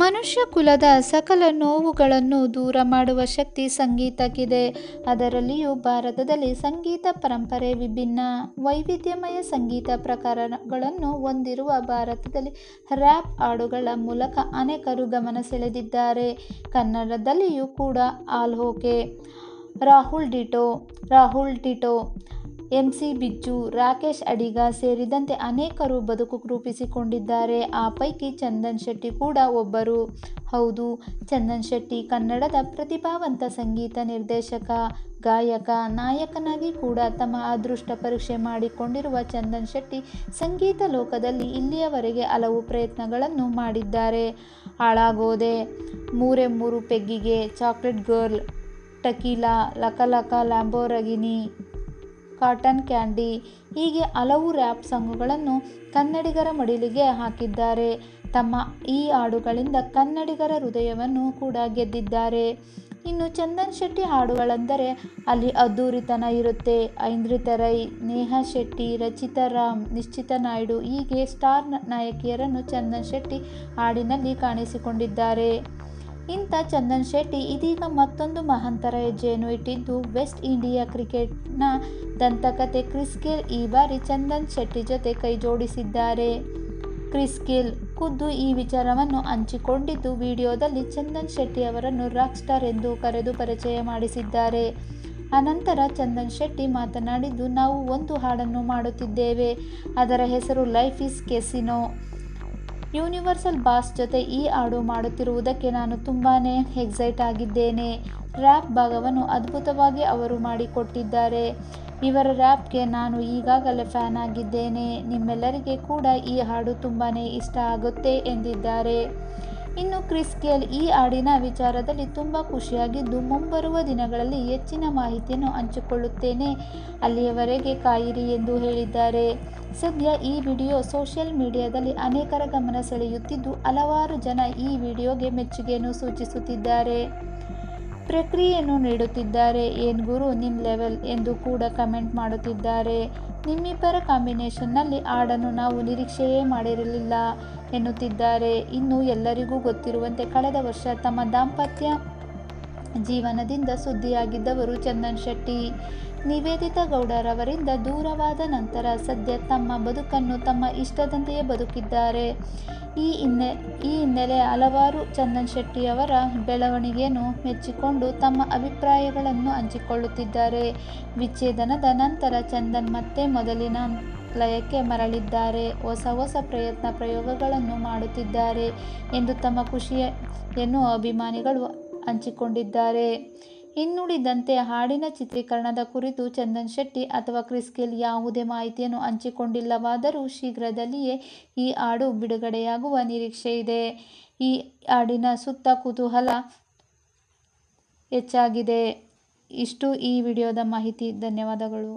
ಮನುಷ್ಯ ಕುಲದ ಸಕಲ ನೋವುಗಳನ್ನು ದೂರ ಮಾಡುವ ಶಕ್ತಿ ಸಂಗೀತಕ್ಕಿದೆ. ಅದರಲ್ಲಿಯೂ ಭಾರತದಲ್ಲಿ ಸಂಗೀತ ಪರಂಪರೆ ವಿಭಿನ್ನ, ವೈವಿಧ್ಯಮಯ ಸಂಗೀತ ಪ್ರಕಾರಗಳನ್ನು ಹೊಂದಿರುವ ಭಾರತದಲ್ಲಿ ರ್ಯಾಪ್ ಹಾಡುಗಳ ಮೂಲಕ ಅನೇಕರು ಗಮನ ಸೆಳೆದಿದ್ದಾರೆ. ಕನ್ನಡದಲ್ಲಿಯೂ ಕೂಡ all okay. Rahul Tito, MC Bicchu, Rakesh ಅಡಿಗ ಸೇರಿದಂತೆ ಅನೇಕರು ಬದುಕು ರೂಪಿಸಿಕೊಂಡಿದ್ದಾರೆ. ಆ ಪೈಕಿ ಚಂದನ್ ಶೆಟ್ಟಿ ಕೂಡ ಒಬ್ಬರು. ಹೌದು, ಚಂದನ್ ಶೆಟ್ಟಿ ಕನ್ನಡದ ಪ್ರತಿಭಾವಂತ ಸಂಗೀತ ನಿರ್ದೇಶಕ, ಗಾಯಕ, ನಾಯಕನಾಗಿ ಕೂಡ ತಮ್ಮ ಅದೃಷ್ಟ ಪರೀಕ್ಷೆ ಮಾಡಿಕೊಂಡಿರುವ ಚಂದನ್ ಶೆಟ್ಟಿ ಸಂಗೀತ ಲೋಕದಲ್ಲಿ ಇಲ್ಲಿಯವರೆಗೆ ಹಲವು ಪ್ರಯತ್ನಗಳನ್ನು ಮಾಡಿದ್ದಾರೆ. ಹಾಳಾಗೋದೆ, 3 ಪೆಗ್ಗಿಗೆ, ಚಾಕ್ಲೇಟ್ ಗರ್ಲ್, ಟಕೀಲಾ, ಲಕ ಲ್ಯಾಂಬೋರ್ಗಿನಿ, ಕಾಟನ್ ಕ್ಯಾಂಡಿ ಹೀಗೆ ಹಲವು ರ್ಯಾಪ್ ಸಾಂಗುಗಳನ್ನು ಕನ್ನಡಿಗರ ಮಡಿಲಿಗೆ ಹಾಕಿದ್ದಾರೆ. ತಮ್ಮ ಈ ಹಾಡುಗಳಿಂದ ಕನ್ನಡಿಗರ ಹೃದಯವನ್ನು ಕೂಡ ಗೆದ್ದಿದ್ದಾರೆ. ಇನ್ನು ಚಂದನ್ ಶೆಟ್ಟಿ ಹಾಡುಗಳೆಂದರೆ ಅಲ್ಲಿ ಅದ್ಧೂರಿತನ ಇರುತ್ತೆ. ಐಂದ್ರಿತಾ ರೈ, ನೇಹಾ ಶೆಟ್ಟಿ, ರಚಿತಾ ರಾಮ್, ನಿಶ್ಚಿತಾ ನಾಯ್ಡು ಹೀಗೆ ಸ್ಟಾರ್ ನಾಯಕಿಯರನ್ನು ಚಂದನ್ ಶೆಟ್ಟಿ ಹಾಡಿನಲ್ಲಿ ಕಾಣಿಸಿಕೊಂಡಿದ್ದಾರೆ. ಇಂಥ ಚಂದನ್ ಶೆಟ್ಟಿ ಇದೀಗ ಮತ್ತೊಂದು ಮಹತ್ತರ ಹೆಜ್ಜೆಯನ್ನು ಇಟ್ಟಿದ್ದು, ವೆಸ್ಟ್ ಇಂಡೀಯ ಕ್ರಿಕೆಟ್ನ ದಂತಕಥೆ ಕ್ರಿಸ್ ಗೇಲ್ ಈ ಬಾರಿ ಚಂದನ್ ಶೆಟ್ಟಿ ಜೊತೆ ಕೈ ಜೋಡಿಸಿದ್ದಾರೆ. ಕ್ರಿಸ್ ಗೇಲ್ ಖುದ್ದು ಈ ವಿಚಾರವನ್ನು ಹಂಚಿಕೊಂಡಿದ್ದು, ವಿಡಿಯೋದಲ್ಲಿ ಚಂದನ್ ಶೆಟ್ಟಿ ಅವರನ್ನು ರಾಕ್ ಸ್ಟಾರ್ ಎಂದು ಕರೆದು ಪರಿಚಯ ಮಾಡಿಸಿದ್ದಾರೆ. ಅನಂತರ ಚಂದನ್ ಶೆಟ್ಟಿ ಮಾತನಾಡಿದ್ದು, ನಾವು ಒಂದು ಹಾಡನ್ನು ಮಾಡುತ್ತಿದ್ದೇವೆ. ಅದರ ಹೆಸರು life is casino. Universal boss ಜೊತೆ ಈ ಹಾಡು ಮಾಡುತ್ತಿರುವುದಕ್ಕೆ ನಾನು ತುಂಬಾನೇ ಎಕ್ಸೈಟ್ ಆಗಿದ್ದೇನೆ. ರ್ಯಾಪ್ ಭಾಗವನ್ನು ಅದ್ಭುತವಾಗಿ ಅವರು ಮಾಡಿಕೊಟ್ಟಿದ್ದಾರೆ. ಇವರ ರ್ಯಾಪ್ಗೆ ನಾನು ಈಗಾಗಲೇ ಫ್ಯಾನ್ ಆಗಿದ್ದೇನೆ. ನಿಮ್ಮೆಲ್ಲರಿಗೆ ಕೂಡ ಈ ಹಾಡು ತುಂಬಾನೇ ಇಷ್ಟ ಆಗುತ್ತೆ ಎಂದಿದ್ದಾರೆ. ಇನ್ನು ಕ್ರಿಸ್ ಗೇಲ್ ಈ ಹಾಡಿನ ವಿಚಾರದಲ್ಲಿ ತುಂಬ ಖುಷಿಯಾಗಿದ್ದು, ಮುಂಬರುವ ದಿನಗಳಲ್ಲಿ ಹೆಚ್ಚಿನ ಮಾಹಿತಿಯನ್ನು ಹಂಚಿಕೊಳ್ಳುತ್ತೇನೆ, ಅಲ್ಲಿಯವರೆಗೆ ಕಾಯಿರಿ ಎಂದು ಹೇಳಿದ್ದಾರೆ. ಸದ್ಯ ಈ ವಿಡಿಯೋ ಸೋಷಿಯಲ್ ಮೀಡಿಯಾದಲ್ಲಿ ಅನೇಕರ ಗಮನ ಸೆಳೆಯುತ್ತಿದ್ದು, ಹಲವಾರು ಜನ ಈ ವಿಡಿಯೋಗೆ ಮೆಚ್ಚುಗೆಯನ್ನು ಸೂಚಿಸುತ್ತಿದ್ದಾರೆ, ಪ್ರತಿಕ್ರಿಯೆಯನ್ನು ನೀಡುತ್ತಿದ್ದಾರೆ. ಏನ್ ಗುರು ನಿನ್ ಲೆವೆಲ್ ಎಂದು ಕೂಡ ಕಮೆಂಟ್ ಮಾಡುತ್ತಿದ್ದಾರೆ. ನಿಮ್ಮಿಬ್ಬರ ಕಾಂಬಿನೇಷನ್ನಲ್ಲಿ ಹಾಡನ್ನು ನಾವು ನಿರೀಕ್ಷೆಯೇ ಮಾಡಿರಲಿಲ್ಲ ಎನ್ನುತ್ತಿದ್ದಾರೆ. ಇನ್ನು ಎಲ್ಲರಿಗೂ ಗೊತ್ತಿರುವಂತೆ ಕಳೆದ ವರ್ಷ ತಮ್ಮ ದಾಂಪತ್ಯ ಜೀವನದಿಂದ ಸುದ್ದಿಯಾಗಿದ್ದವರು ಚಂದನ್ ಶೆಟ್ಟಿ. ನಿವೇದಿತಾ ಗೌಡರವರಿಂದ ದೂರವಾದ ನಂತರ ಸದ್ಯ ತಮ್ಮ ಬದುಕನ್ನು ತಮ್ಮ ಇಷ್ಟದಂತೆಯೇ ಬದುಕಿದ್ದಾರೆ. ಈ ಹಿನ್ನೆಲೆ ಹಲವರು ಚಂದನ್ ಶೆಟ್ಟಿಯವರ ಬೆಳವಣಿಗೆಯನ್ನು ಮೆಚ್ಚಿಕೊಂಡು ತಮ್ಮ ಅಭಿಪ್ರಾಯಗಳನ್ನು ಹಂಚಿಕೊಳ್ಳುತ್ತಿದ್ದಾರೆ. ವಿಚ್ಛೇದನದ ನಂತರ ಚಂದನ್ ಮತ್ತೆ ಮೊದಲಿನ ಲಯಕ್ಕೆ ಮರಳಿದ್ದಾರೆ. ಹೊಸ ಪ್ರಯೋಗಗಳನ್ನು ಮಾಡುತ್ತಿದ್ದಾರೆ ಎಂದು ತಮ್ಮ ಖುಷಿಯನ್ನು ಅಭಿಮಾನಿಗಳು ಹಂಚಿಕೊಂಡಿದ್ದಾರೆ. ಇನ್ನುಳಿದಂತೆ ಹಾಡಿನ ಚಿತ್ರೀಕರಣದ ಕುರಿತು ಚಂದನ್ ಶೆಟ್ಟಿ ಅಥವಾ ಕ್ರಿಸ್ ಗೇಲ್ ಯಾವುದೇ ಮಾಹಿತಿಯನ್ನು ಹಂಚಿಕೊಂಡಿಲ್ಲವಾದರೂ ಶೀಘ್ರದಲ್ಲಿಯೇ ಈ ಹಾಡು ಬಿಡುಗಡೆಯಾಗುವ ನಿರೀಕ್ಷೆ ಇದೆ. ಈ ಹಾಡಿನ ಸುತ್ತ ಕುತೂಹಲ ಹೆಚ್ಚಾಗಿದೆ. ಇಷ್ಟು ಈ ವಿಡಿಯೋದ ಮಾಹಿತಿ. ಧನ್ಯವಾದಗಳು.